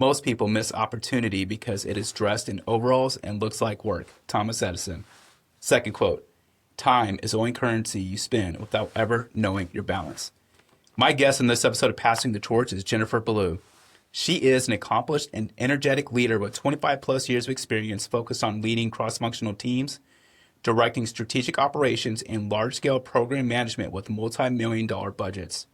Most people miss opportunity because it is dressed in overalls and looks like work. Thomas Edison. Second quote, time is the only currency you spend without ever knowing your balance. My guest in this episode of Passing the Torch is Jennifer Ballou. She is an accomplished and energetic leader with 25 plus years of experience focused on leading cross-functional teams, directing strategic operations, and large-scale program management with multi-million-dollar budgets.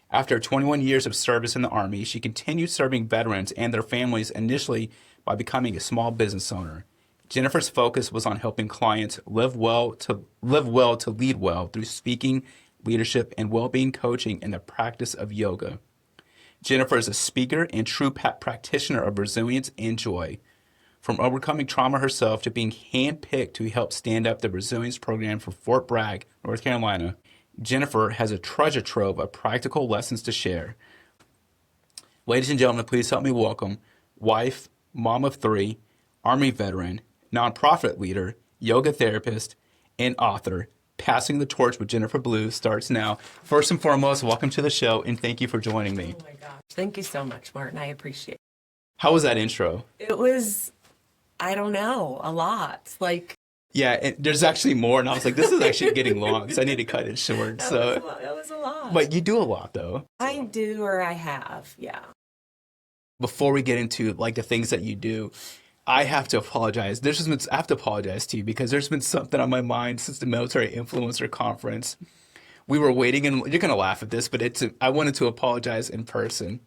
After 21 years of service in the Army, she continued serving veterans and their families initially by becoming a small business owner. Jennifer's focus was on helping clients live well to lead well through speaking, leadership, and well-being coaching and the practice of yoga. Jennifer is a speaker and true practitioner of resilience and joy. From overcoming trauma herself to being handpicked to help stand up the resilience program for Fort Bragg, North Carolina, Jennifer has a treasure trove of practical lessons to share. Ladies and gentlemen, please help me welcome wife, mom of three, Army veteran, nonprofit leader, yoga therapist, and author. Passing the Torch with Jennifer Ballou starts now. First and foremost, welcome to the show, and thank you for joining me. Oh my gosh. Thank you so much, Martin. I appreciate it. How was that intro? It was, I don't know, a lot. Yeah, there's actually more, and I was like, this is actually getting long, so I need to cut it short. That was a lot. But you do a lot, though. I do, or I have, yeah. Before we get into the things that you do, I have to apologize. I have to apologize to you because there's been something on my mind since the Military Influencer Conference. We were waiting, and you're gonna laugh at this, but I wanted to apologize in person.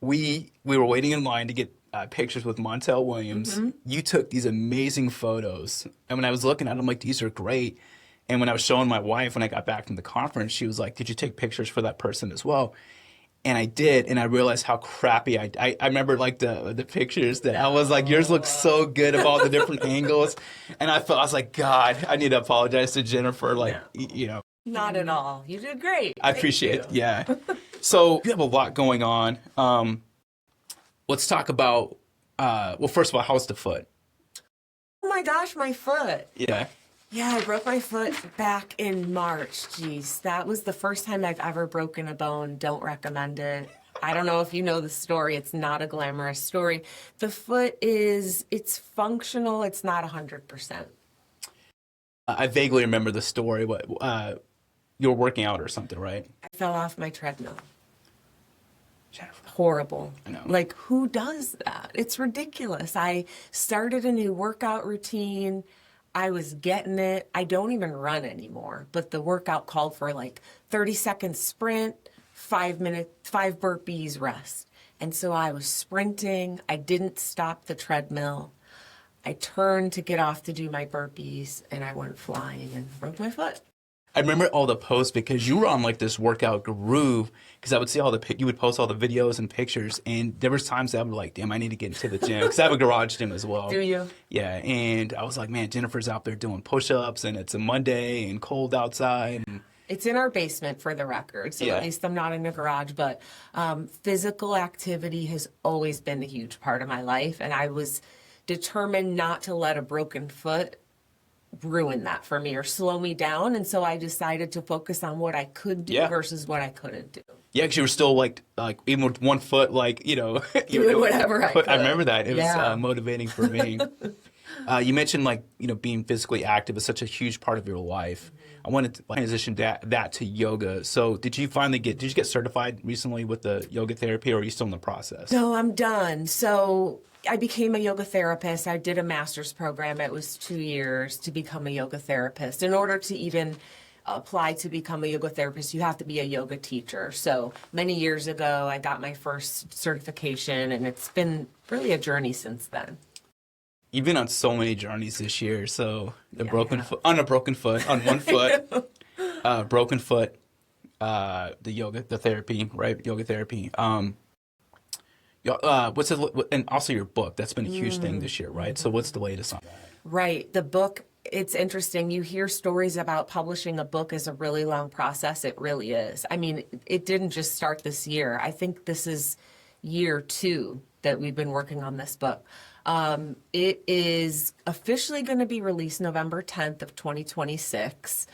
We were waiting in line to get pictures with Montel Williams. Mm-hmm. You took these amazing photos, and when I was looking at them, I'm like, these are great. And when I was showing my wife when I got back from the conference, she was like, did you take pictures for that person as well? And I did, and I realized how crappy I remember the pictures that I was like, yours looks so good of all the different angles. And I was like, God, I need to apologize to Jennifer. Not at all. You did great. I appreciate it. Yeah. So you have a lot going on. Let's talk about, first of all, how's the foot? Oh my gosh, my foot. Yeah. Yeah, I broke my foot back in March. Jeez, that was the first time I've ever broken a bone. Don't recommend it. I don't know if you know the story. It's not a glamorous story. The foot it's functional. It's not 100%. I vaguely remember the story. You were working out or something, right? I fell off my treadmill. Jennifer. Horrible. I know. Who does that? It's ridiculous. I started a new workout routine. I was getting it. I don't even run anymore, but the workout called for 30-second sprint, 5 burpees rest. And so I was sprinting. I didn't stop the treadmill. I turned to get off to do my burpees, and I went flying and broke my foot. I remember all the posts because you were on this workout groove because I would see you would post all the videos and pictures, and there was times that I would be like, damn, I need to get into the gym because I have a garage gym as well. Do you? Yeah, and I was like, man, Jennifer's out there doing push-ups, and it's a Monday and cold outside. It's in our basement for the record, so at least I'm not in the garage, but physical activity has always been a huge part of my life, and I was determined not to let a broken foot ruin that for me or slow me down, and so I decided to focus on what I could do versus what I couldn't do. Yeah, because you were still even with one foot, doing whatever I could. I remember that. It was motivating for me. You mentioned being physically active is such a huge part of your life. I wanted to transition that to yoga. So did you get certified recently with the yoga therapy, or are you still in the process? No, I'm done. So I became a yoga therapist. I did a master's program. It was 2 years to become a yoga therapist. In order to even apply to become a yoga therapist, you have to be a yoga teacher. So many years ago, I got my first certification, and it's been really a journey since then. You've been on so many journeys this year. So on a broken foot, on one foot, broken foot, the therapy, right? Yoga therapy. And also your book. That's been a huge thing this year, right? So what's the latest on that? Right. The book, it's interesting. You hear stories about publishing a book is a really long process. It really is. I mean, it didn't just start this year. I think this is year 2 that we've been working on this book. It is officially going to be released November 10th of 2026.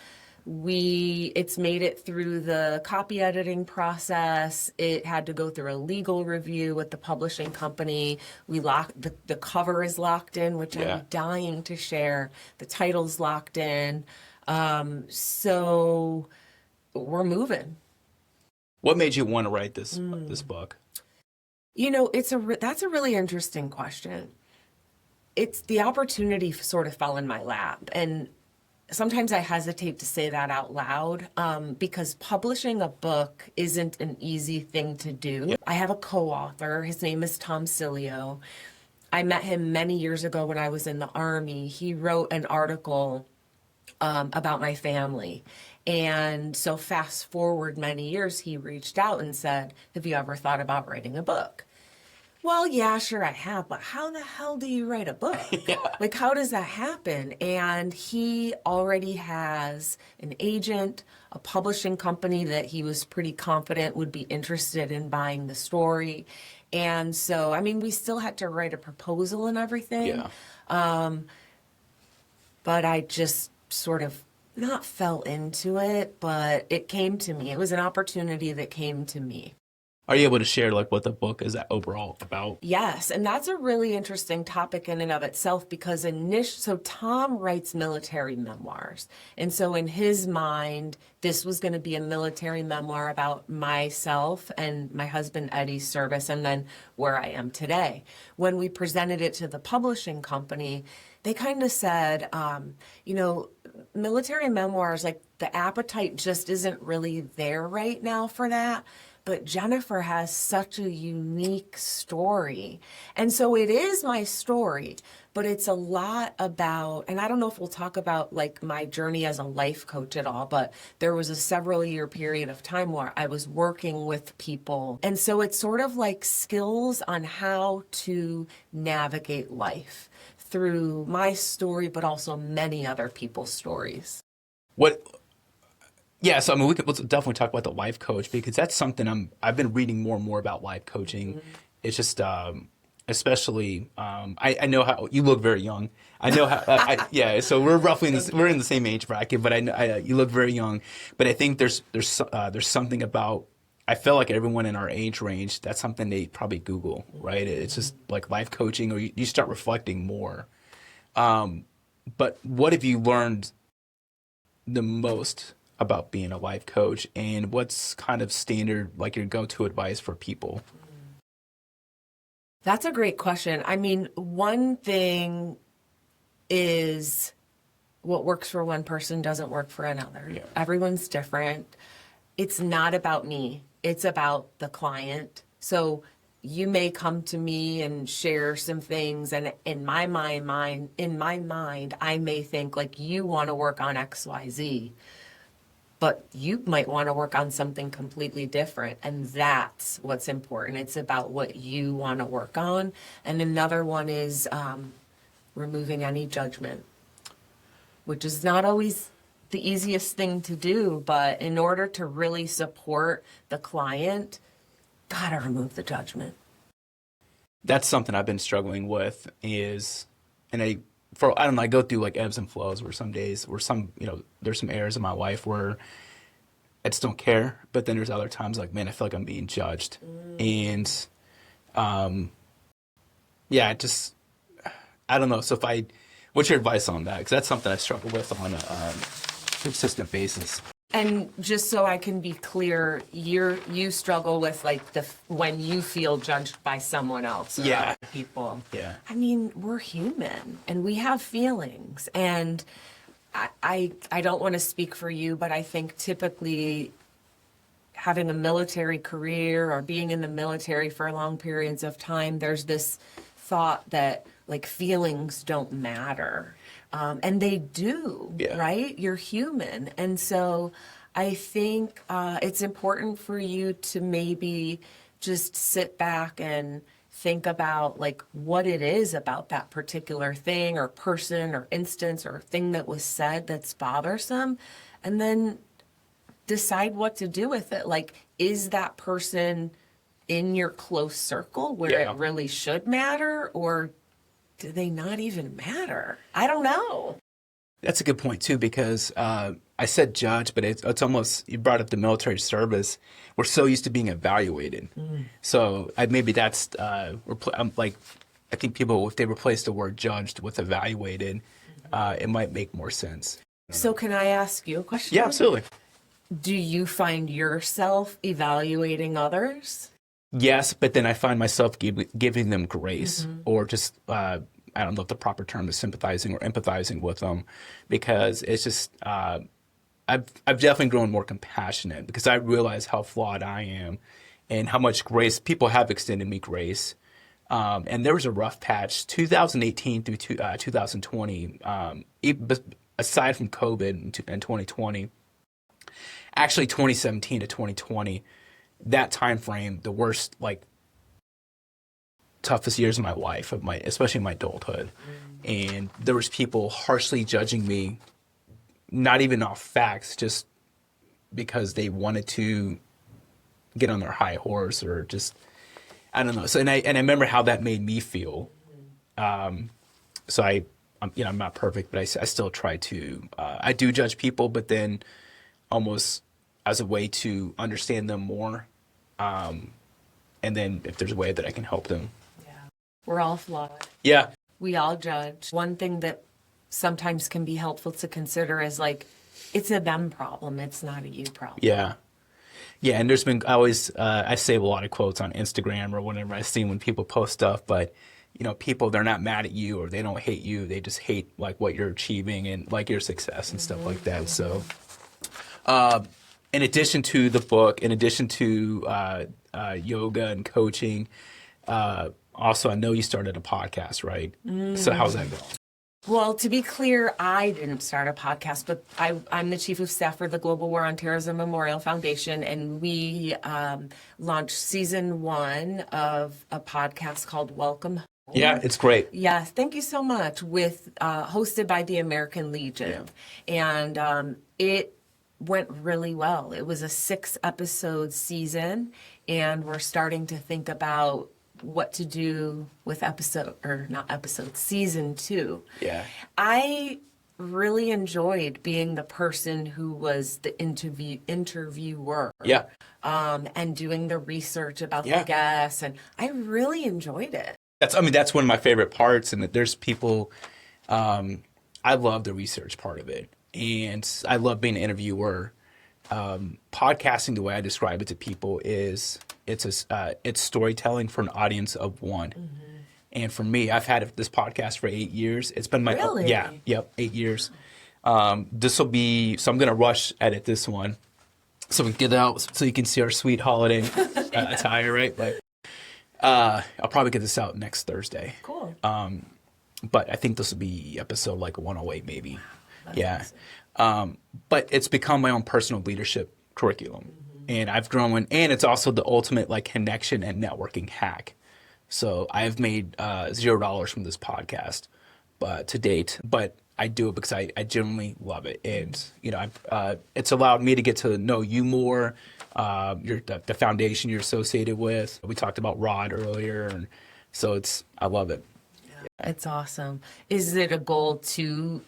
It's made it through the copy editing process. It had to go through a legal review with the publishing company. The cover is locked in, which Yeah. I'm dying to share. The title's locked in. So we're moving. What made you want to write this book? That's a really interesting question. It's the opportunity sort of fell in my lap, and sometimes I hesitate to say that out loud because publishing a book isn't an easy thing to do. Yeah. I have a co-author. His name is Tom Cilio. I met him many years ago when I was in the Army. He wrote an article about my family. And so fast forward many years, he reached out and said, have you ever thought about writing a book? Well, yeah, sure I have, but how the hell do you write a book? Yeah. Like, how does that happen? And he already has an agent, a publishing company that he was pretty confident would be interested in buying the story. And so, I mean, we still had to write a proposal and everything. Yeah. But I just sort of not fell into it, but it came to me. It was an opportunity that came to me. Are you able to share like what the book is overall about? Yes, and that's a really interesting topic in and of itself because so Tom writes military memoirs. And so in his mind, this was going to be a military memoir about myself and my husband Eddie's service and then where I am today. When we presented it to the publishing company, they kind of said, military memoirs, like the appetite just isn't really there right now for that. But Jennifer has such a unique story. And so it is my story, but it's a lot about, and I don't know if we'll talk about like my journey as a life coach at all, but there was a several year period of time where I was working with people. And so it's sort of like skills on how to navigate life through my story, but also many other people's stories. Yeah, so I mean, we'll definitely talk about the life coach because that's something I've been reading more and more about life coaching. Mm-hmm. It's just, especially, I know how you look very young. I know how, yeah. So we're roughly we're in the same age bracket, but you look very young. But I think there's something about. I feel like everyone in our age range, that's something they probably Google, right? It's just like life coaching, or you start reflecting more. But what have you learned the most about being a life coach, and what's kind of standard, like your go-to advice for people? That's a great question. I mean, one thing is what works for one person doesn't work for another. Yeah. Everyone's different. It's not about me. It's about the client. So you may come to me and share some things, and in my mind, I may think like you want to work on XYZ. But you might want to work on something completely different. And that's what's important. It's about what you want to work on. And another one is removing any judgment, which is not always the easiest thing to do. But in order to really support the client, gotta remove the judgment. That's something I've been struggling with I don't know, I go through like ebbs and flows where some days there's some areas of my life where I just don't care. But then there's other times like, man, I feel like I'm being judged. And, yeah, I don't know. So what's your advice on that? Because that's something I struggle with on a consistent basis. And just so I can be clear, you struggle with like when you feel judged by someone else or Yeah. other people. Yeah. I mean, we're human and we have feelings. And I don't want to speak for you, but I think typically having a military career or being in the military for long periods of time, there's this thought that like feelings don't matter. And they do, Yeah. right? You're human. And so I think it's important for you to maybe just sit back and think about like what it is about that particular thing or person or instance or thing that was said that's bothersome, and then decide what to do with it. Like, is that person in your close circle where Yeah. it really should matter, or do they not even matter? I don't know. That's a good point too, because I said judge, but it's almost, you brought up the military service. We're so used to being evaluated. So maybe that's I'm like, I think people, if they replace the word judged with evaluated, it might make more sense. So can I ask you a question? Yeah, absolutely. Do you find yourself evaluating others? Yes, but then I find myself giving them grace, or just I don't know if the proper term is sympathizing or empathizing with them, because it's just I've definitely grown more compassionate because I realize how flawed I am, and how much grace people have extended me grace. And there was a rough patch, 2018 through 2020. Aside from COVID and 2020, actually 2017 to 2020. That time frame, the worst, like, toughest years of my life, especially my adulthood. And there was people harshly judging me, not even off facts, just because they wanted to get on their high horse, or just, I don't know. So, and I remember how that made me feel. So I'm not perfect, but I still try to, I do judge people, but then almost as a way to understand them more. And then if there's a way that I can help them. Yeah. We're all flawed. Yeah. We all judge. One thing that sometimes can be helpful to consider is like, it's a them problem. It's not a you problem. Yeah. Yeah. And there's been, I save a lot of quotes on Instagram or whenever I see when people post stuff, but people, they're not mad at you or they don't hate you. They just hate like what you're achieving and like your success and stuff like that. So, in addition to the book, in addition to yoga and coaching, also I know you started a podcast, right? So how's that going? Well, to be clear, I didn't start a podcast, but I'm the chief of staff for the Global War on Terrorism Memorial Foundation, and we launched season 1 of a podcast called Welcome Home. Yeah, it's great. Yes, thank you so much. With hosted by the American Legion, and it went really well. It was a 6-episode season, and we're starting to think about what to do with season 2. Yeah. I really enjoyed being the person who was the interviewer. Yeah. And doing the research about the guests, and I really enjoyed it. That's one of my favorite parts, and that there's people, I love the research part of it. And I love being an interviewer. Podcasting, the way I describe it to people, is it's storytelling for an audience of one. And for me, I've had this podcast for 8 years. It's been my 8 years. This will be, so I'm gonna rush edit this one so we can get it out so you can see our sweet holiday attire, right? But I'll probably get this out next Thursday. Cool. But I think this will be episode like 108 maybe. That's awesome. But it's become my own personal leadership curriculum. And I've grown, and it's also the ultimate like connection and networking hack. So I've made $0 from this podcast, but to date, but I do it because I genuinely love it. And, it's allowed me to get to know you more, the foundation you're associated with. We talked about Rod earlier. And so I love it. It's awesome. Is it a goal to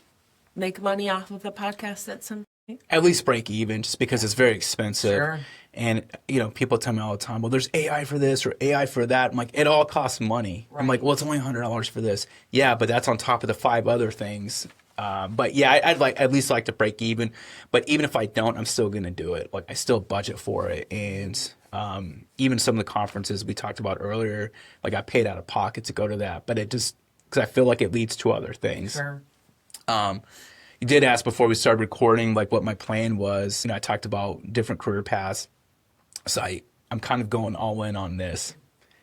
make money off of the podcast at some point? At least break even, just because it's very expensive. Sure. And, people tell me all the time, well, there's AI for this or AI for that. I'm like, it all costs money. Right. I'm like, well, it's only $100 for this. Yeah, but that's on top of the 5 other things. But yeah, I'd at least like to break even. But even if I don't, I'm still going to do it. Like, I still budget for it. And even some of the conferences we talked about earlier, like I paid out of pocket to go to that. But it just, because I feel like it leads to other things. Sure. You did ask before we started recording, like what my plan was. I talked about different career paths. So I'm kind of going all in on this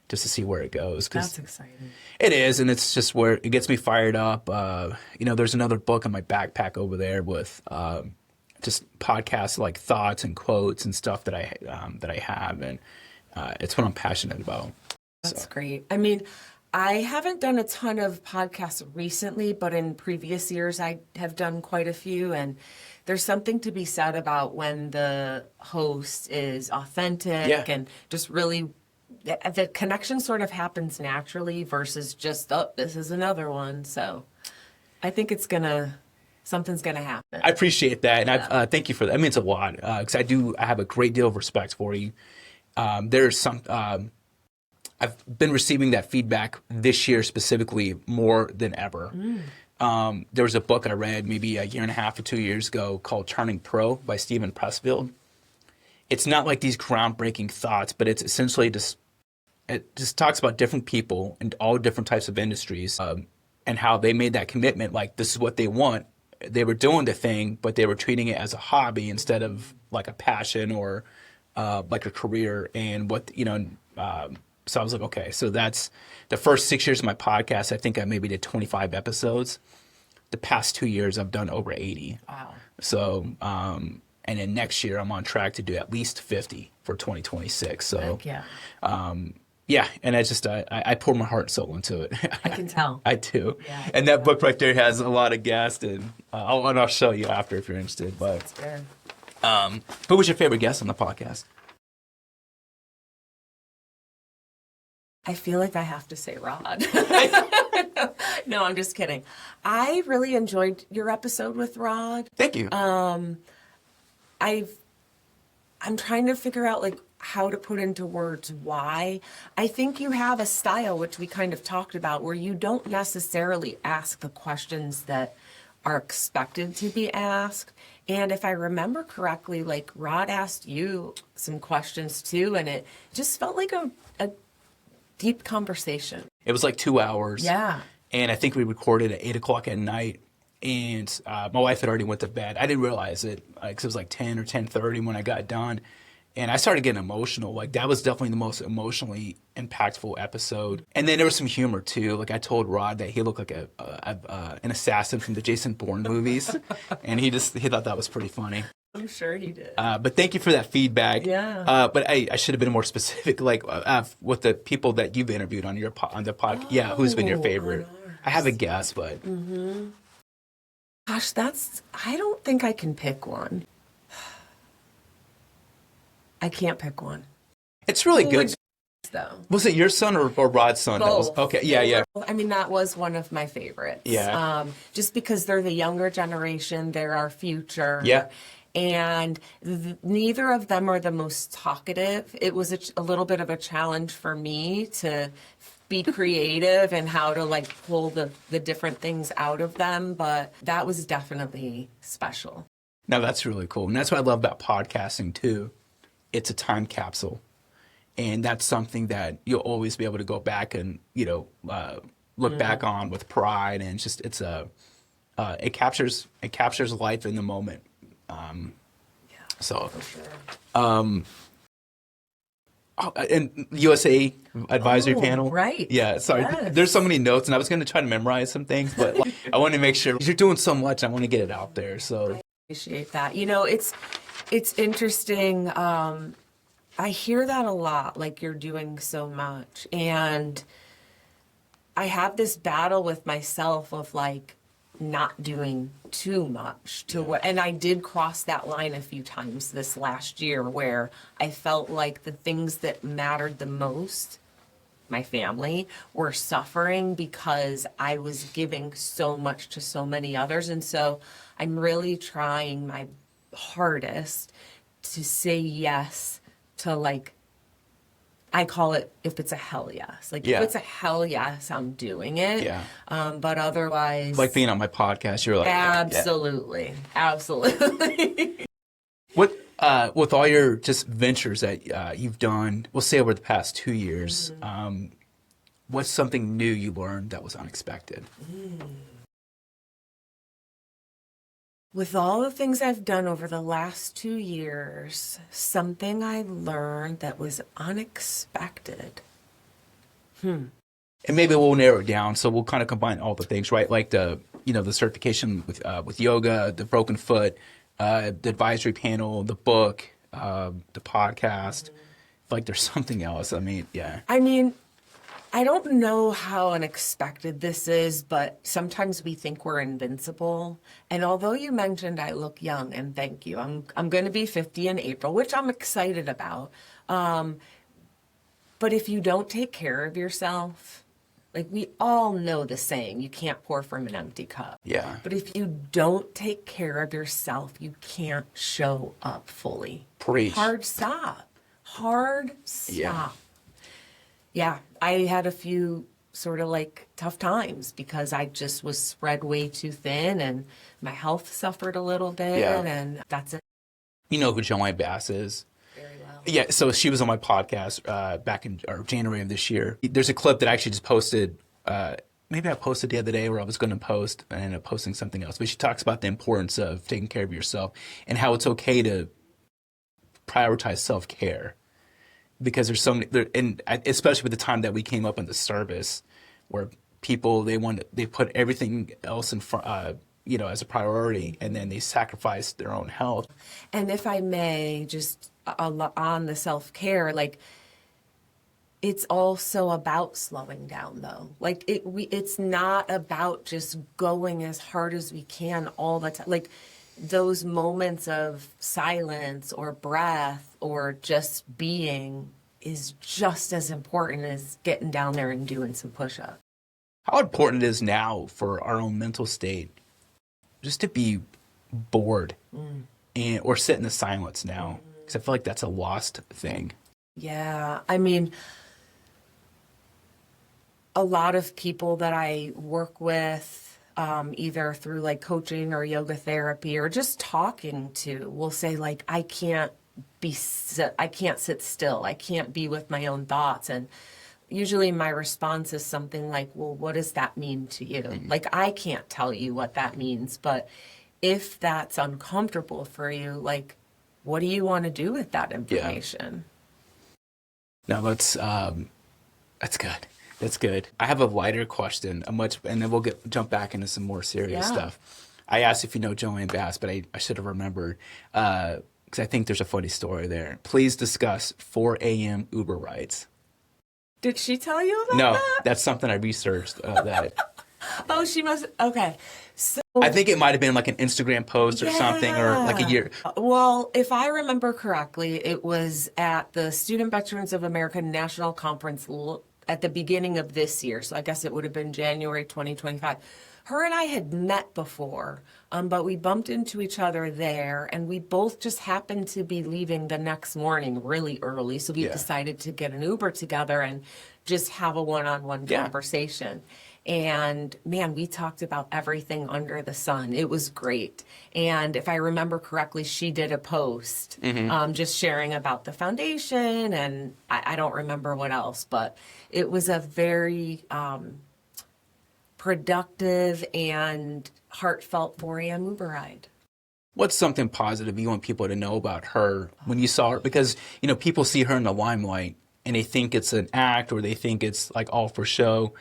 just to see where it goes. That's exciting. It is, and it's just where it gets me fired up. There's another book in my backpack over there with just podcasts like thoughts and quotes and stuff that I have, and it's what I'm passionate about. That's great. I mean, I haven't done a ton of podcasts recently, but in previous years I have done quite a few, and there's something to be said about when the host is authentic and just really, the connection sort of happens naturally versus just, oh, this is another one. So I think it's gonna Something's going to happen. I appreciate that, and thank you for that. It means a lot because I have a great deal of respect for you. There's some. I've been receiving that feedback this year specifically more than ever. There was a book I read maybe a year and a half or 2 years ago called Turning Pro by Stephen Pressfield. It's not like these groundbreaking thoughts, but it's essentially it just talks about different people and all different types of industries and how they made that commitment. Like, this is what they want. They were doing the thing, but they were treating it as a hobby instead of like a passion or like a career. And so I was like, okay, so that's the first 6 years of my podcast. I think I maybe did 25 episodes. The past 2 years, I've done over 80. Wow. So, and then next year, I'm on track to do at least 50 for 2026. So, Heck yeah. Yeah, and I pour my heart and soul into it. I can tell. I do. Yeah, and that book right there has a lot of guests, and I'll show you after if you're interested. But That's fair. who was your favorite guest on the podcast? I feel like I have to say Rod. No, I'm just kidding. I really enjoyed your episode with Rod. Thank you. I'm trying to figure out like how to put into words why. I think you have a style, which we kind of talked about, where you don't necessarily ask the questions that are expected to be asked. And if I remember correctly, like Rod asked you some questions too, and it just felt like a deep conversation. It was like 2 hours. Yeah. And I think we recorded at 8 o'clock at night. And my wife had already went to bed. I didn't realize it because it was like 10 or 10:30 when I got done. And I started getting emotional. Like, that was definitely the most emotionally impactful episode. And then there was some humor, too. Like, I told Rod that he looked like an assassin from the Jason Bourne movies. And he thought that was pretty funny. I'm sure he did. But thank you for that feedback. Yeah. But I should have been more specific, like with the people that you've interviewed on the podcast. Yeah, who's been your favorite? I have a guess, but. Mm-hmm. Gosh, I don't think I can pick one. I can't pick one. It's really good. Though. Was it your son or Rod's son? Both. That was, okay, yeah. I mean, that was one of my favorites. Yeah. Just because they're the younger generation, they're our future. Yeah. And neither of them are the most talkative. It was a little bit of a challenge for me to be creative and how to like pull the different things out of them. But that was definitely special. Now, that's really cool. And that's what I love about podcasting, too. It's a time capsule. And that's something that you'll always be able to go back and, look back on with pride. And it captures life in the moment. For sure. And USA advisory panel. Right. Yeah, sorry. Yes. There's so many notes, and I was going to try to memorize some things, but I want to make sure you're doing so much. I want to get it out there. So I appreciate that. It's interesting. I hear that a lot, like you're doing so much. And I have this battle with myself of like not doing too much and I did cross that line a few times this last year where I felt like the things that mattered the most, my family, were suffering because I was giving so much to so many others. And so I'm really trying my hardest to say yes to, like, I call it, if it's a hell yes. Like, if it's a hell yes, I'm doing it. Yeah. But otherwise... like being on my podcast, you're like... Absolutely. Yeah. Absolutely. What, with all your just ventures that you've done, we'll say over the past 2 years, what's something new you learned that was unexpected? With all the things I've done over the last 2 years, something I learned that was unexpected. And maybe we'll narrow it down. So we'll kind of combine all the things, right? Like the certification with yoga, the broken foot, the advisory panel, the book, the podcast. Like there's something else. I mean, I don't know how unexpected this is, but sometimes we think we're invincible. And although you mentioned I look young, and thank you, I'm going to be 50 in April, which I'm excited about. But if you don't take care of yourself, Like, we all know the saying, you can't pour from an empty cup. Yeah. But if you don't take care of yourself, you can't show up fully. Preach. Hard stop. Hard Yeah. stop. Yeah, I had a few sort of like tough times because I just was spread way too thin and my health suffered a little bit, Yeah. and that's it. You know who Joanne Bass is? Very well. Yeah, so she was on my podcast back in January of this year. There's a clip that I actually just posted. Maybe I posted the other day where I was going to post and I ended up posting something else. But she talks about the importance of taking care of yourself and how it's okay to prioritize self-care. Because there's so many, and especially with the time that we came up in the service, where people they put everything else in front, as a priority, and then they sacrifice their own health. And if I may, just on the self-care, like, it's also about slowing down, though. Like, it's not about just going as hard as we can all the time. Like, those moments of silence or breath or just being is just as important as getting down there and doing some push-ups. How important it is now for our own mental state just to be bored or sit in the silence now, because I feel like that's a lost thing. Yeah, I mean, a lot of people that I work with, either through like coaching or yoga therapy or just talking to, will say like, I can't sit still. I can't be with my own thoughts. And usually my response is something like, well, what does that mean to you? Like, I can't tell you what that means, but if that's uncomfortable for you, like, what do you want to do with that information? No, that's good. That's good. I have a lighter question, and then we'll jump back into some more serious stuff. I asked if you know Joanne Bass, but I should have remembered, because I think there's a funny story there. Please discuss 4 a.m. Uber rides. Did she tell you about No, that? that's something I researched. That Oh, she must. Okay. So, I think it might have been like an Instagram post or something, or like a year. Well, if I remember correctly, it was at the Student Veterans of America National Conference at the beginning of this year. So I guess it would have been January 2025. Her and I had met before, but we bumped into each other there, and we both just happened to be leaving the next morning really early. So we decided to get an Uber together and just have a one-on-one conversation. And man, we talked about everything under the sun. It was great. And if I remember correctly, she did a post just sharing about the foundation, and I don't remember what else, but it was a very productive and heartfelt 4 a.m. Uber ride. What's something positive you want people to know about her when you saw her? Because, people see her in the limelight and they think it's an act, or they think it's like all for show.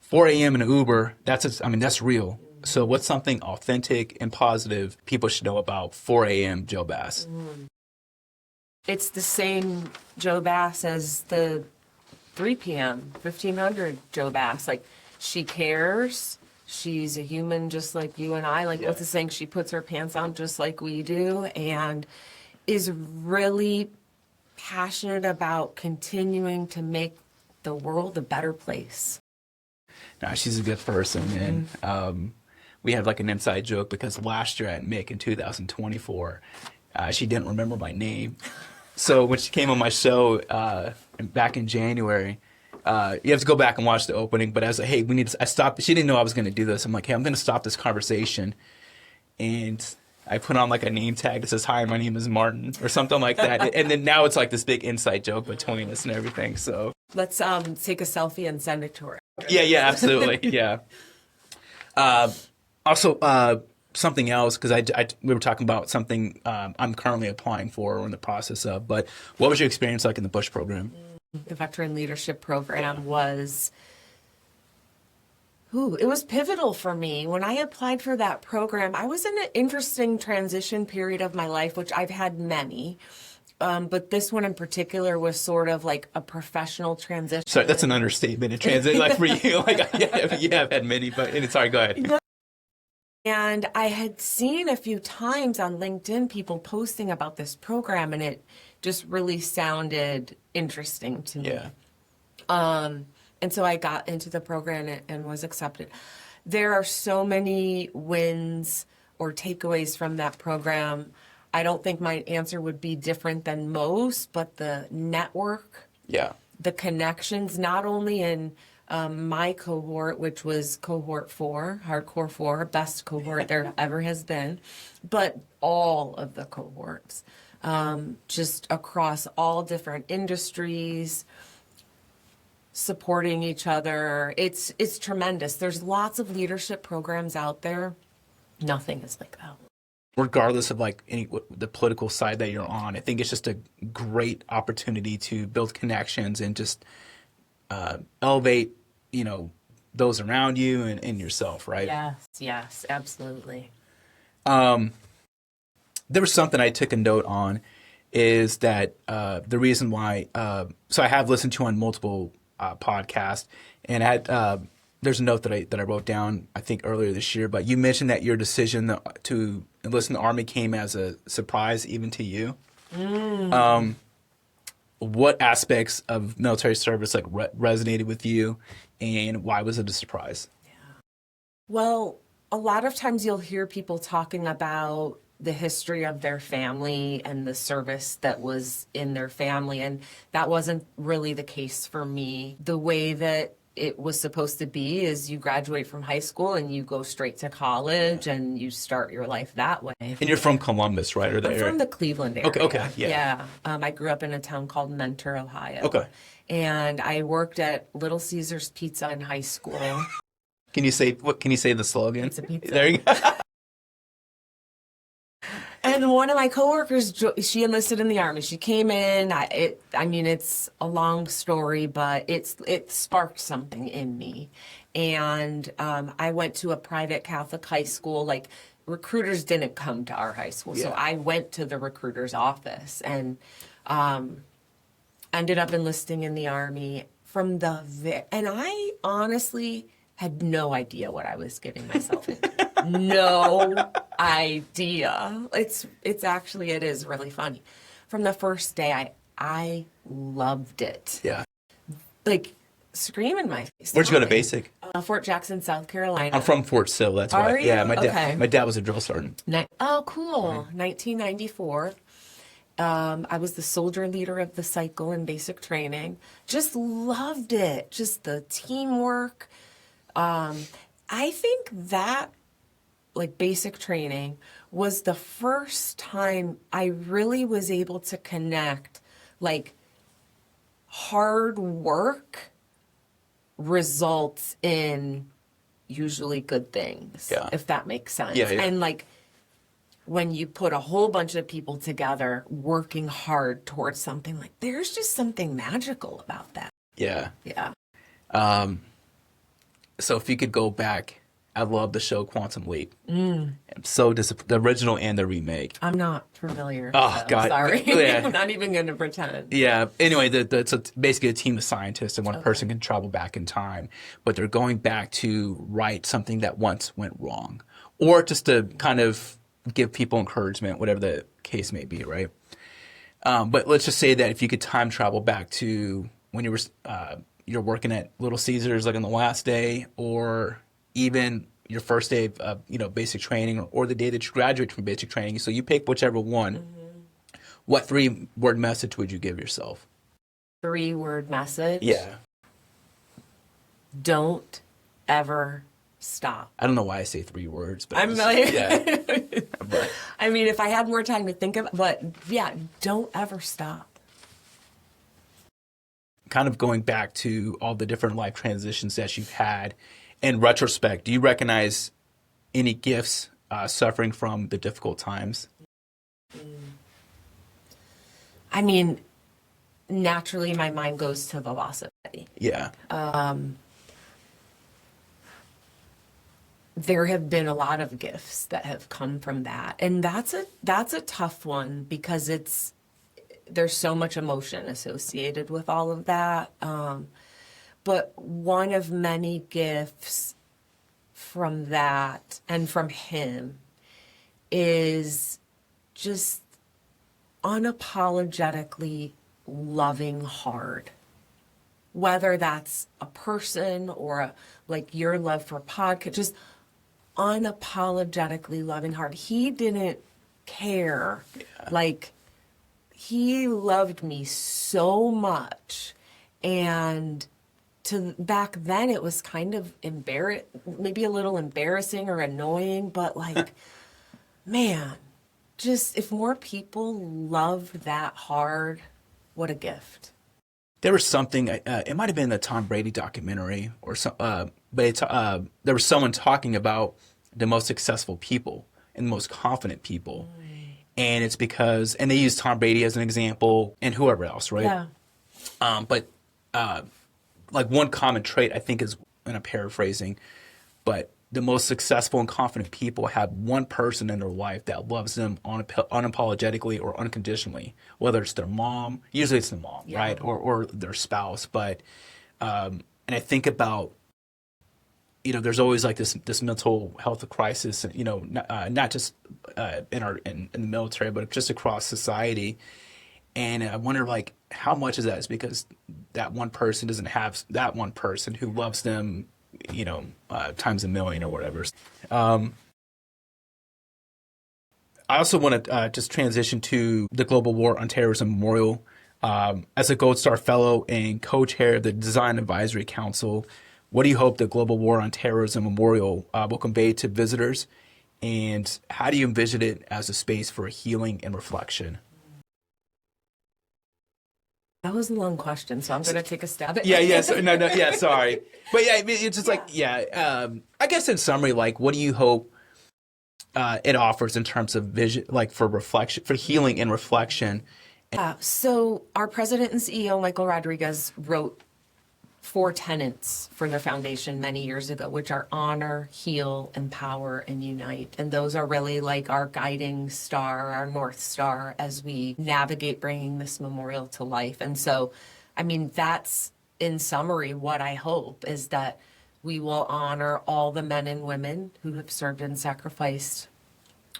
4 a.m. in an Uber, that's real. So what's something authentic and positive people should know about 4 a.m. Joe Bass? It's the same Joe Bass as the 3 p.m., 1500 Joe Bass. Like, she cares. She's a human just like you and I. Like, what's the saying? She puts her pants on just like we do, and is really passionate about continuing to make the world a better place. Nah, she's a good person, and we had like an inside joke because last year at Mick in 2024, she didn't remember my name. So when she came on my show back in January, you have to go back and watch the opening. But I was like, hey, I stopped. She didn't know I was going to do this. I'm like, hey, I'm going to stop this conversation, and I put on like a name tag that says, hi, my name is Martin, or something like that. And then now it's like this big inside joke between us and everything. So let's take a selfie and send it to her. Yeah, absolutely. Yeah. Also, something else, because we were talking about something I'm currently applying for or in the process of, but what was your experience like in the Bush program? The Veteran Leadership Program was, it was pivotal for me. When I applied for that program, I was in an interesting transition period of my life, which I've had many. But this one in particular was sort of like a professional transition. Sorry, that's an understatement. A transition, like for you, like you have had many, but sorry, go ahead. And I had seen a few times on LinkedIn people posting about this program, and it just really sounded interesting to me. Yeah. And so I got into the program and was accepted. There are so many wins or takeaways from that program. I don't think my answer would be different than most, but the network, Yeah. the connections, not only in my cohort, which was cohort 4, hardcore 4, best cohort there ever has been, but all of the cohorts, just across all different industries, supporting each other. It's tremendous. There's lots of leadership programs out there. Nothing is like that. Regardless of like the political side that you're on, I think it's just a great opportunity to build connections and just elevate, those around you and yourself, right? Yes, absolutely. There was something I took a note on is that the reason why, so I have listened to you on multiple podcasts, and there's a note that I wrote down, I think earlier this year, but you mentioned that your decision to enlist in the Army came as a surprise even to you. What aspects of military service like resonated with you, and why was it a surprise? Well, a lot of times you'll hear people talking about the history of their family and the service that was in their family, and that wasn't really the case for me. The way that it was supposed to be is you graduate from high school and you go straight to college and you start your life that way. And you're from Columbus, right? Or I'm from the Cleveland area. Okay, yeah. I grew up in a town called Mentor, Ohio. Okay. And I worked at Little Caesars Pizza in high school. Can you say the slogan? Pizza, pizza. There you go. And one of my coworkers, she enlisted in the Army. She came in. It's a long story, but it sparked something in me. And I went to a private Catholic high school. Like, recruiters didn't come to our high school, so I went to the recruiter's office and ended up enlisting in the Army from and I honestly had no idea what I was getting myself into. No idea. It is really funny. From the first day, I loved it. Yeah. Like, scream in my face. Where'd you go to basic? Fort Jackson, South Carolina. I'm from Fort Sill. That's why. Are you? Yeah, Okay. my dad was a drill sergeant. Oh, cool. 1994. I was the soldier leader of the cycle in basic training. Just loved it. Just the teamwork. I think that, like, basic training was the first time I really was able to connect, like, hard work results in usually good things, if that makes sense. Yeah. And, like, when you put a whole bunch of people together working hard towards something, like, there's just something magical about that. Yeah. Yeah. So if you could go back, I love the show Quantum Leap. I'm so disappointed. The original and the remake. I'm not familiar. Oh, so God. Sorry. Yeah. I'm not even going to pretend. Yeah. Anyway, it's basically a team of scientists, and one person can travel back in time, but they're going back to right something that once went wrong, or just to kind of give people encouragement, whatever the case may be, right? But let's just say that if you could time travel back to when you're working at Little Caesars, like on the last day, or even your first day of basic training, or the day that you graduate from basic training. So you pick whichever one. Mm-hmm. What 3-word message would you give yourself? 3-word message? Yeah. Don't ever stop. I don't know why I say 3 words, but yeah. I mean, if I had more time to think of it, but yeah, don't ever stop. Kind of going back to all the different life transitions that you've had, in retrospect, do you recognize any gifts suffering from the difficult times? I mean, naturally, my mind goes to the loss of Eddie. Yeah. There have been a lot of gifts that have come from that, and that's a tough one because there's so much emotion associated with all of that. But one of many gifts from that and from him is just unapologetically loving hard. whether that's a person or like your love for podcast, just unapologetically loving heart. He didn't care. Like, he loved me so much. And back then it was kind of maybe a little embarrassing or annoying, but like, man, just if more people loved that hard, what a gift. There was something, it might have been the Tom Brady documentary or some, there was someone talking about the most successful people and the most confident people. And it's because, and they use Tom Brady as an example and whoever else, right? Yeah. But like one common trait, I think is, and I'm paraphrasing, but the most successful and confident people have one person in their life that loves them unapologetically or unconditionally, whether it's their mom, usually it's the mom, Yeah. right? Or their spouse. But, and I think about, you know, there's always like this mental health crisis, you know, not just in the military, but just across society. And I wonder, like, how much of that is because that one person doesn't have that one person who loves them, you know, times a million or whatever. I also want to just transition to the Global War on Terrorism Memorial. As a Gold Star Fellow and co-chair of the Design Advisory Council, what do you hope the Global War on Terrorism Memorial will convey to visitors? And how do you envision it as a space for healing and reflection? That was a long question, so I'm going to take a stab at it. Yeah, yes, no, yeah, sorry. But yeah, it's just like, I guess in summary, like, what do you hope it offers in terms of vision, like for reflection, for healing and reflection? So our president and CEO, Michael Rodriguez, wrote 4 tenets for their foundation many years ago, which are honor, heal, empower, and unite. And those are really like our guiding star, our North Star, as we navigate bringing this memorial to life. And so, I mean, that's in summary what I hope is that we will honor all the men and women who have served and sacrificed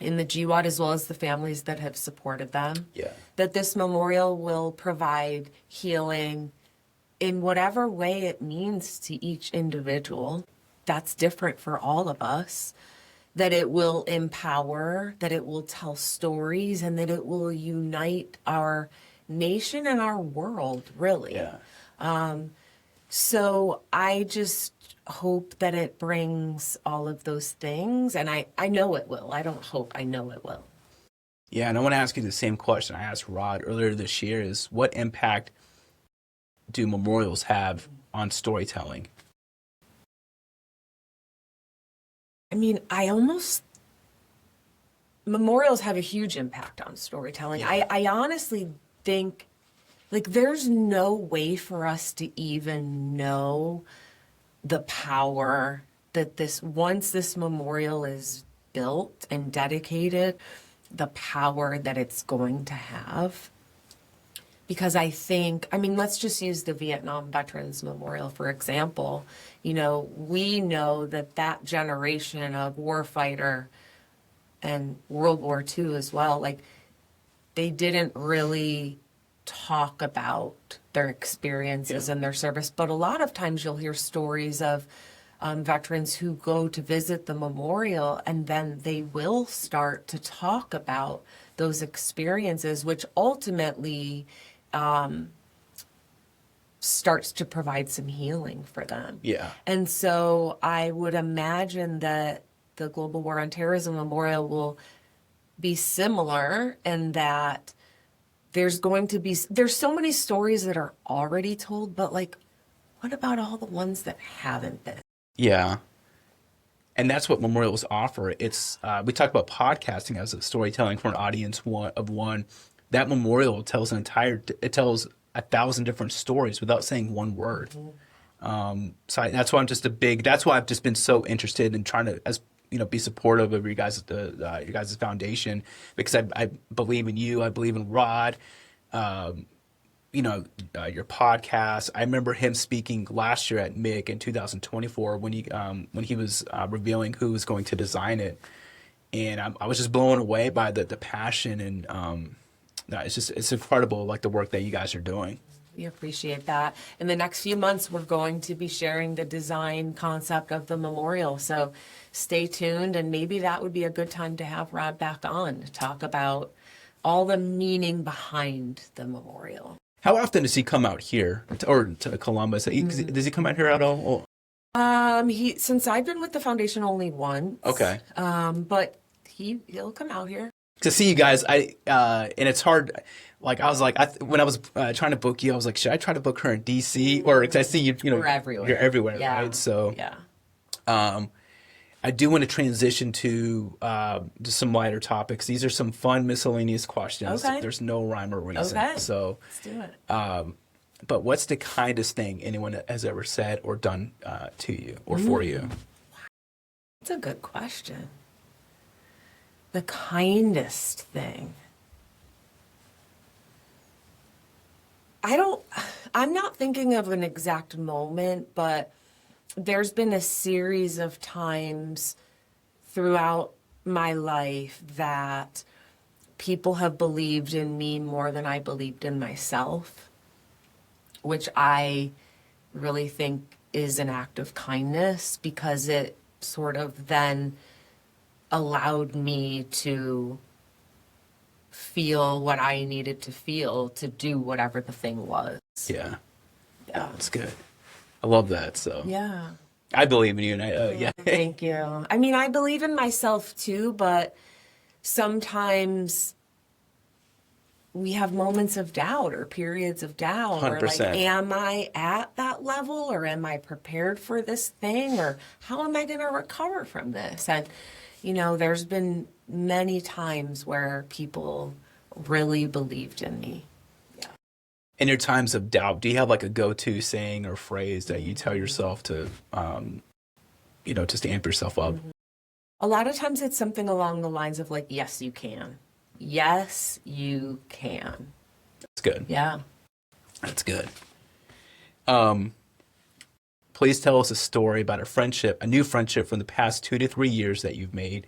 in the GWAT, as well as the families that have supported them. Yeah. That this memorial will provide healing in whatever way it means to each individual. That's different for all of us. That it will empower, that it will tell stories, and that it will unite our nation and our world, really. Yeah. So I just hope that it brings all of those things, and I know it will. I don't hope, I know it will. Yeah, and I want to ask you the same question I asked Rod earlier this year is what impact do memorials have on storytelling? I mean, memorials have a huge impact on storytelling. Yeah. I honestly think, like, there's no way for us to even know the power that once this memorial is built and dedicated, the power that it's going to have. Because I think, I mean, let's just use the Vietnam Veterans Memorial, for example. You know, we know that generation of warfighter and World War II as well, like, they didn't really talk about their experiences and their service. But a lot of times you'll hear stories of veterans who go to visit the memorial, and then they will start to talk about those experiences, which ultimately starts to provide some healing for them. Yeah. And so I would imagine that the Global War on Terrorism Memorial will be similar in that there's so many stories that are already told, but like, what about all the ones that haven't been? Yeah. And that's what memorials offer. It's we talk about podcasting as a storytelling for an audience of one. That memorial tells 1,000 different stories without saying one word. Mm-hmm. So that's why that's why I've just been so interested in trying to, be supportive of your guys' foundation, because I believe in you. I believe in Rod. Your podcast. I remember him speaking last year at MIG in 2024 when he was revealing who was going to design it, and I was just blown away by the passion and it's incredible, like the work that you guys are doing. We appreciate that. In the next few months, we're going to be sharing the design concept of the memorial. So stay tuned, and maybe that would be a good time to have Rod back on to talk about all the meaning behind the memorial. How often does he come out here or to Columbus? Does he come out here at all? Since I've been with the foundation only once. Okay. But he'll come out here. To see you guys, and it's hard. Like I was like, when I was trying to book you, I was like, should I try to book her in DC? Or because I see you, We're everywhere. You're everywhere, Yeah. right? So Yeah. I do want to transition to some lighter topics. These are some fun miscellaneous questions. Okay. There's no rhyme or reason. Okay. So Let's do it. but what's the kindest thing anyone has ever said or done to you or for you? That's a good question. The kindest thing. I'm not thinking of an exact moment, but there's been a series of times throughout my life that people have believed in me more than I believed in myself, which I really think is an act of kindness because it sort of then allowed me to feel what I needed to feel to do whatever the thing was. Yeah. Yeah. That's good. I love that. So Yeah. I believe in you, and yeah. Thank you. I mean, I believe in myself too, but sometimes we have moments of doubt or periods of doubt. Or like, 100%. am I at that level, or am I prepared for this thing, or how am I going to recover from this? And, there's been many times where people really believed in me. Yeah. In your times of doubt, do you have like a go-to saying or phrase that you tell yourself to, just to amp yourself up? A lot of times it's something along the lines of like, yes, you can. Yes, you can. That's good. Yeah. That's good. Please tell us a story about a new friendship from the past 2 to 3 years that you've made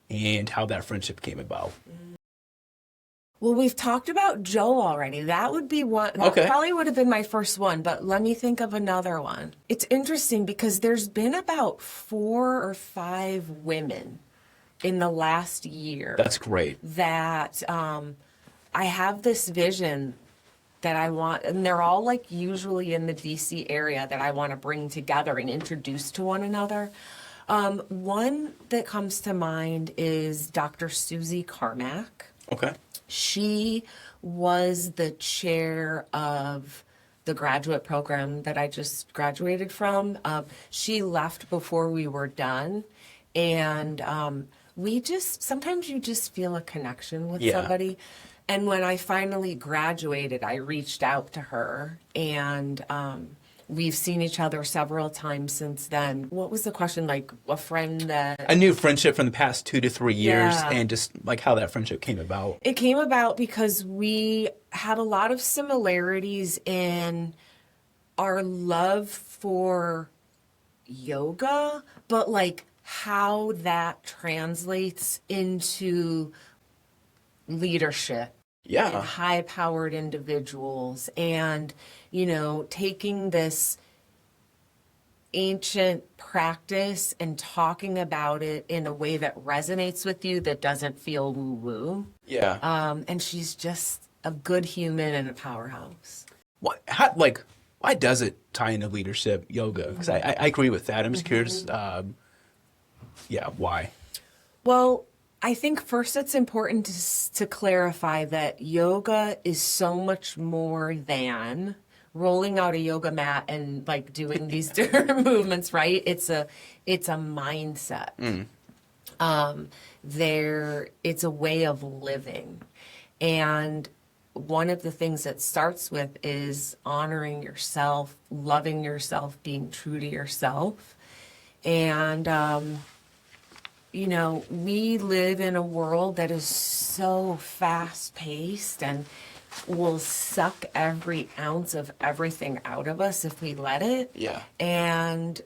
and how that friendship came about. Well, we've talked about Joe already. That would be one. That Okay. probably would have been my first one, but let me think of another one. It's interesting because there's been about 4 or 5 women in the last year. That's great. That I have this vision that I want, and they're all like usually in the DC area that I want to bring together and introduce to one another. One that comes to mind is Dr. Susie Carmack. Okay. She was the chair of the graduate program that I just graduated from. She left before we were done, and sometimes you just feel a connection with somebody. And when I finally graduated, I reached out to her, and we've seen each other several times since then. What was the question? Like a friend that... A new friendship from the past 2 to 3 years, Yeah. and just like how that friendship came about. It came about because we had a lot of similarities in our love for yoga, but like how that translates into leadership and Yeah. high-powered individuals, and taking this ancient practice and talking about it in a way that resonates with you, that doesn't feel woo-woo. Yeah. And she's just a good human and a powerhouse. Why does it tie into leadership, yoga? Because I agree with that. I'm just curious. Why? Well, I think first it's important to clarify that yoga is so much more than rolling out a yoga mat and like doing these different movements, right? It's a mindset. It's a way of living. And one of the things that starts with is honoring yourself, loving yourself, being true to yourself. And we live in a world that is so fast-paced and will suck every ounce of everything out of us if we let it. Yeah. And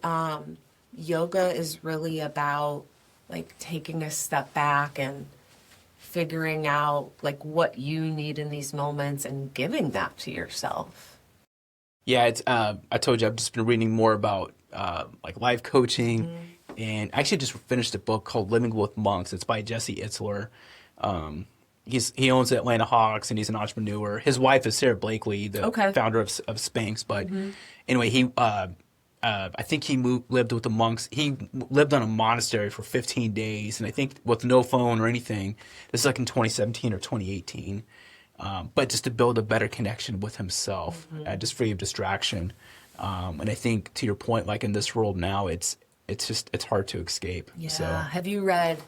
yoga is really about like taking a step back and figuring out like what you need in these moments and giving that to yourself. Yeah, it's I told you I've just been reading more about like life coaching, and I actually just finished a book called Living with Monks. It's by Jesse Itzler. He owns the Atlanta Hawks and he's an entrepreneur. His wife is Sarah Blakely, the Okay. founder of Spanx. But anyway, he I think he lived with the monks. He lived on a monastery for 15 days, and I think with no phone or anything. This is like in 2017 or 2018. But just to build a better connection with himself, just free of distraction. And I think to your point, like in this world now, it's hard to escape. Yeah. So Have you read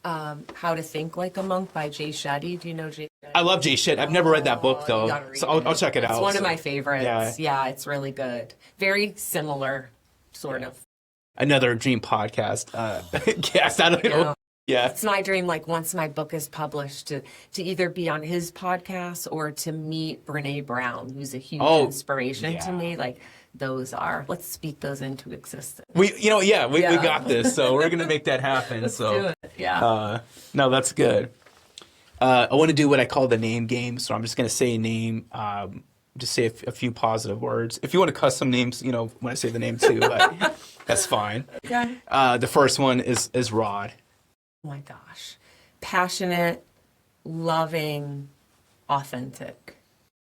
How to Think Like a Monk by Jay Shetty? Do you know Jay Shetty? I love Jay Shetty. I've never read that book You though, gotta read so I'll check it out. It's one of So, my favorites. Yeah. Yeah, it's really good. Very similar, sort of. another dream podcast. Yes, I don't know. Yeah. Yeah. It's my dream, like once my book is published, to either be on his podcast or to meet Brene Brown, who's a huge inspiration to yeah. me. Like let's speak those into existence. We Yeah. got this, so we're gonna make that happen. Let's so do it. Yeah. no, that's good. I want to do what I call the name game, so I'm just gonna say a name. Just say a few positive words. If you want to custom names, when I say the name too, but that's fine. Okay. The first one is Rod. Oh my gosh. Passionate, loving, authentic.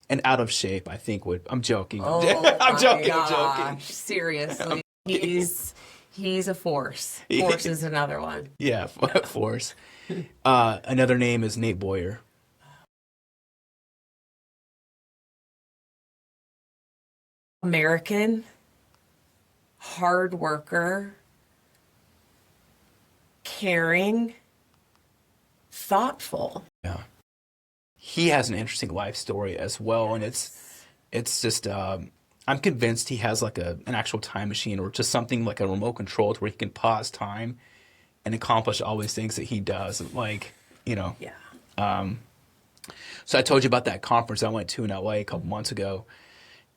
And out of shape, I think I'm joking. Oh I'm my joking. gosh. I'm joking. Seriously. He's a force. Force is another one. Yeah, force. Another name is Nate Boyer. American, hard worker, caring, thoughtful. Yeah. He has an interesting life story as well, and it's just I'm convinced he has like an actual time machine or just something like a remote control to where he can pause time and accomplish all these things that he does. Yeah. So I told you about that conference I went to in LA a couple months ago.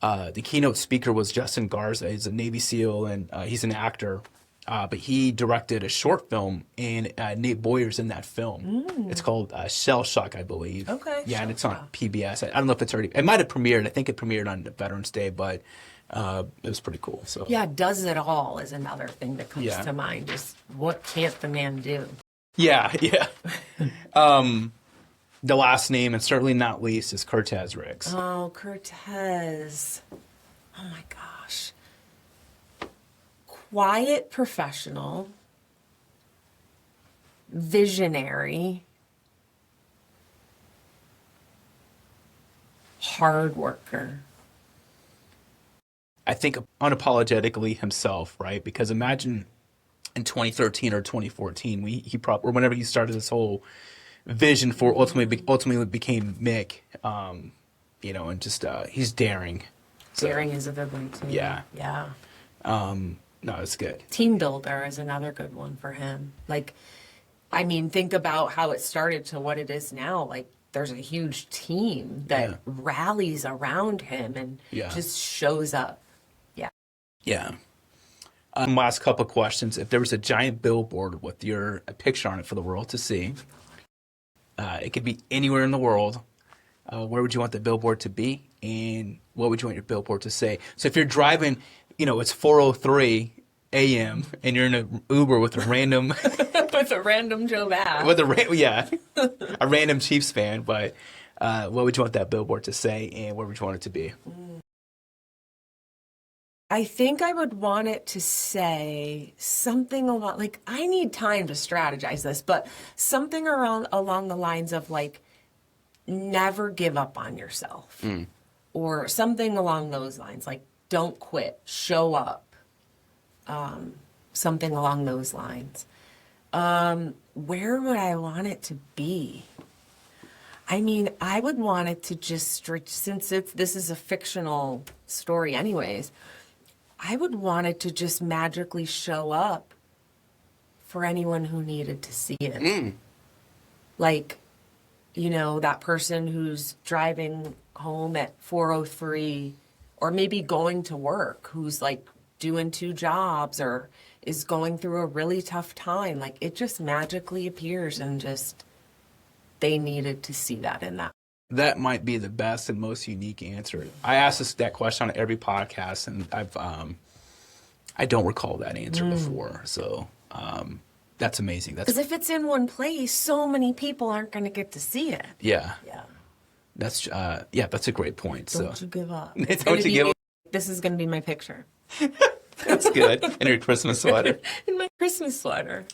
The keynote speaker was Justin Garza. He's a Navy SEAL and he's an actor. But he directed a short film, and Nate Boyer's in that film. It's called Shell Shock, I believe. Okay, Yeah, and Shell it's on Shock. PBS. I don't know if it's already. It might have premiered. I think it premiered on Veterans Day, but it was pretty cool. So Yeah, does it all is another thing that comes Yeah. to mind. Just what can't the man do? yeah. The last name, and certainly not least, is Cortez Riggs. Oh, Cortez. Oh my gosh. Quiet professional, visionary, hard worker. I think unapologetically himself, right? Because imagine in 2013 or 2014, or whenever he started this whole vision for ultimately became Mick, and just he's daring. So, Daring is a good one too. Yeah. Yeah. No, it's good. Team builder is another good one for him. Think about how it started to what it is now. Like, there's a huge team that Yeah. rallies around him and Yeah. just shows up. Yeah. Yeah. Last couple of questions. If there was a giant billboard with your picture on it for the world to see, it could be anywhere in the world. Where would you want the billboard to be, and what would you want your billboard to say? So if you're driving, it's 4:03 a.m. and you're in an Uber with a random With a random Joe Bass. a random Chiefs fan, but what would you want that billboard to say, and where would you want it to be? I think I would want it to say something I need time to strategize this, but something along the lines of never give up on yourself, or something along those lines. Don't quit, show up, something along those lines. Where would I want it to be? I would want it to just, since this is a fictional story anyways, I would want it to just magically show up for anyone who needed to see it. That person who's driving home at 4:03, or maybe going to work, who's doing two jobs or is going through a really tough time. It just magically appears, and just they needed to see that in that. That might be the best and most unique answer. I ask that question on every podcast, and I don't recall that answer before. So that's amazing. Because if it's in one place, so many people aren't going to get to see it. Yeah, Yeah. that's that's a great point. Don't you give up. Don't you give up. This is going to be my picture. That's good. In your Christmas sweater. In my Christmas sweater.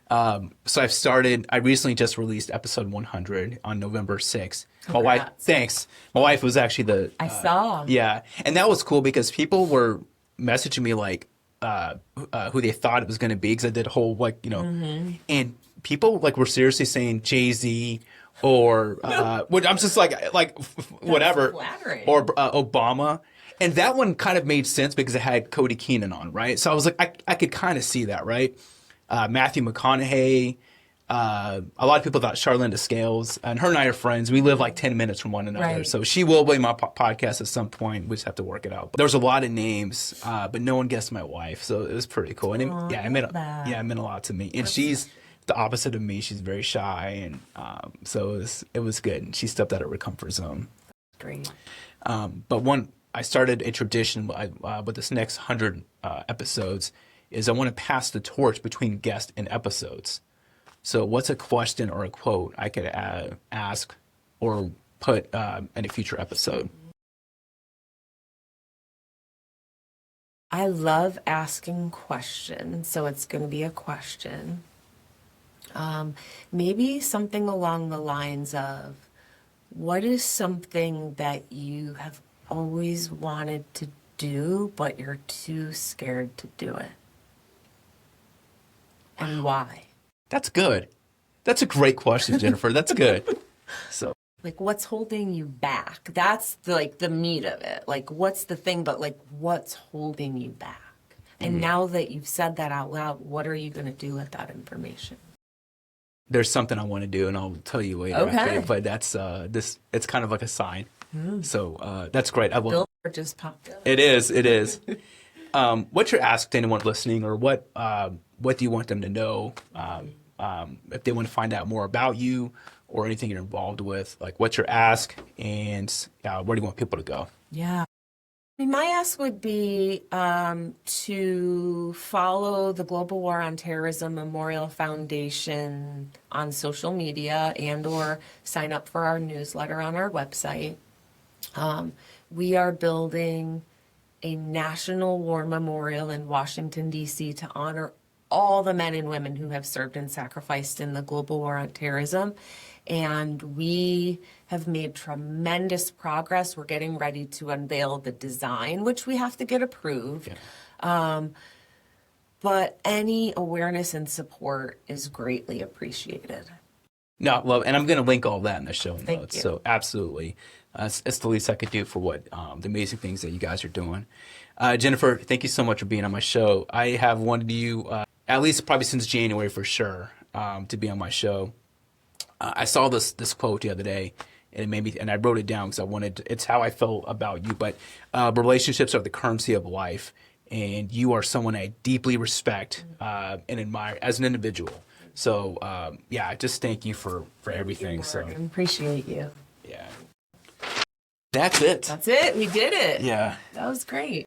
So I recently just released episode 100 on November 6th. My wife, Congrats. thanks. My wife was actually the. I saw. Yeah. And that was cool because people were messaging me like who they thought it was going to be because I did a whole and people like were seriously saying Jay-Z or which I'm just like whatever. Flattering. Or Obama. And that one kind of made sense because it had Cody Keenan on, right? So I was like, I could kind of see that, right? Matthew McConaughey. A lot of people thought Charlene Scales, and her and I are friends. We live like 10 minutes from one another. Right. So she will be my podcast at some point. We just have to work it out. But there was a lot of names, but no one guessed my wife. So it was pretty cool. And it meant a lot to me. And she's the opposite of me. She's very shy. And so it was good. And she stepped out of her comfort zone. Great. But I started a tradition with this next 100 episodes is I want to pass the torch between guests and episodes. So what's a question or a quote I could ask or put in a future episode? I love asking questions, so it's going to be a question. Maybe something along the lines of, what is something that you have always wanted to do, but you're too scared to do it? And why? That's good. That's a great question, Jennifer. That's good. So, Like, what's holding you back? That's the meat of it. Like, what's the thing, but like, what's holding you back? And now that you've said that out loud, what are you going to do with that information? there's something I want to do, and I'll tell you later. Okay. After, but that's it's kind of like a sign. So that's great. I will. Billboard just popped up. It is. It is. What's your ask to anyone listening, or what do you want them to know if they want to find out more about you or anything you're involved with? Like, what's your ask, and where do you want people to go? Yeah. I mean, my ask would be to follow the Global War on Terrorism Memorial Foundation on social media and/or sign up for our newsletter on our website. We are building a national war memorial in Washington, D.C. to honor all the men and women who have served and sacrificed in the global war on terrorism. And we have made tremendous progress. We're getting ready to unveil the design, which we have to get approved. Yeah. But any awareness and support is greatly appreciated. No, love, and I'm going to link all that in the show Thank notes. you. So absolutely, it's the least I could do for what the amazing things that you guys are doing. Jennifer, thank you so much for being on my show. I have wanted you at least probably since January for sure to be on my show. I saw this quote the other day, and it made me, and I wrote it down because it's how I felt about you. But relationships are the currency of life, and you are someone I deeply respect and admire as an individual. So I just thank you for everything. So I appreciate you. yeah, that's it. That's it. We did it. Yeah. That was great.